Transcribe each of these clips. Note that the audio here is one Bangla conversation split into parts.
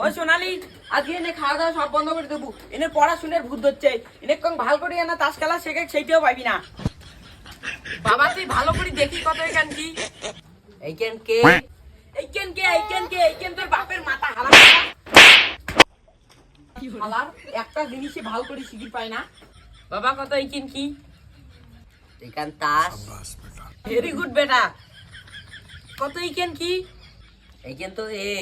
ও সোনালি, আজকে এনে খাওয়া দাওয়া সব বন্ধ করে দেবো। এনে পড়াশোনার ভূত ধরছে। এনে কোন ভালো করে না তাস খেলা শেখে সেইটাও পাবি না। বাবা তুই ভালো করে দেখি কত এখান কি এইখান কে? এইখান তোর বাপের মাথা হালা হালার একটা জিনিসই ভালো করে শিখি পায় না। বাবা কত এইখান কি? এইখান তাস। ভেরি গুড বেটা। কত এইখান কি? এইখান তো এ।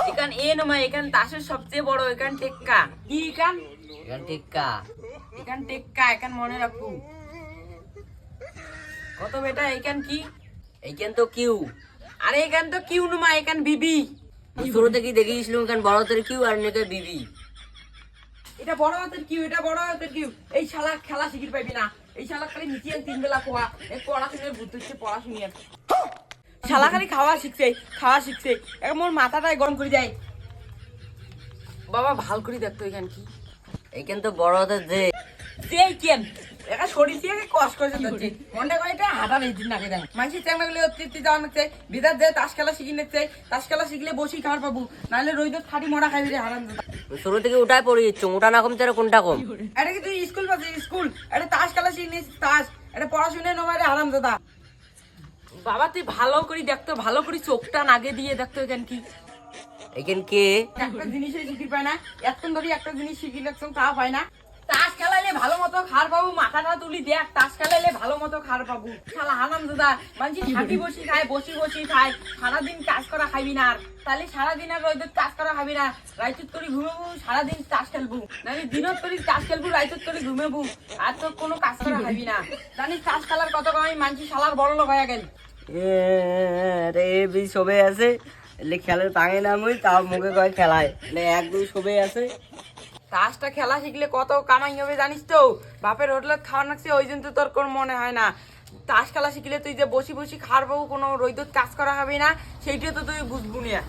এখান এ নয়, এখান তাসের সবচেয়ে বড়। এখান টেক্কা কি? এখান এইখান টিক্কা। এখান টেক্কা, এখান মনে রাখু। কত বেটা এখান কি? এইখান তো কিউ। আরে এখান তো কিউ নুমা, এখান বিবি। শুরু থেকে দেখিয়েছিলাম এখান বড় হাতের কিউ আর নেকে বিবি। এটা বড় হাতের কিউ, এটা বড় হাতের কিউ। এই শালা খেলা শিখির পাইবি না। এই শালা খালি নিচে তিন বেলা খোয়া। এই পড়াশোনার ভূত হচ্ছে পড়াশোনার। শালা খালি খাওয়া শিখছে। এখন মোর মাথাটাই গরম করে দেয়। বাবা ভাল করে দেখতো এখান কি? এইখান তো বড় হাতের যে। সেই কেন একা শরীর দিয়ে কষ্ট করে যাচ্ছে। মনটা করে এটা হাঁটা নেই দিন নাকি দেন মানসি চ্যাংলা গুলো অতিথি যাওয়া নাচ্ছে। বিদার যে তাস খেলা শিখি নিচ্ছে। তাস খেলা শিখলে বসি খাবার পাবো, নাহলে রইদ খাটি মরা খাইবি রে হারাম। শুরু থেকে উঠায় পড়িয়েছ, ওটা না কমছে আর কোনটা কম? এটা কি তুই স্কুল পাচ্ছিস? স্কুল এটা তাস খেলা শিখি নিচ্ছিস। তাস এটা পড়াশোনা নয় রে হারাম দাদা। বাবা তুই ভালো করে দেখতো, ভালো করে চোখটা নাগে দিয়ে দেখতো এখান কি? এইখান কে? একটা জিনিসই শিখি পায় না। এতক্ষণ ধরে একটা জিনিস শিখি লাগছে তা পায় না। তাস খেলাইলে ভালো মতো খার পাবো। মাথাটা তুলি দেখ, তাস খেলাইলে ভালো মতো খার পাবো। শালা হারাম দাদা মানছি থাকি বসি খায়, বসি খায়। সারাদিন কাজ করা খাইবি না। আর তাহলে সারাদিন আর রোদের কাজ করা খাবি না। রাইতুত করে ঘুমাবো, সারাদিন তাস খেলবো। নাহলে দিনত করে তাস খেলবো, রাইতুত করে ঘুমাবো। আর তো কোনো কাজ করা খাবি না। জানিস তাস খেলার কত কমাই মানছি শালার বড় লোক হয়ে গেল। রে বি সবে আছে এলে খেলার পাঙে না মুই তাও মুখে কয় খেলায় এলে এক দুই সবে আছে। তাসটা খেলা শিখলে কত কামাই হবে জানিস তো? বাপের হোটেলে খাওয়া নাকছে ওই জন্য তো তোর কোন মনে হয় না। তাস খেলা শিখলে তুই যে বসি খাওয়ার পাবো, কোনো রৈদত কাজ করা হবে না, সেইটা তো তুই বুঝবু না।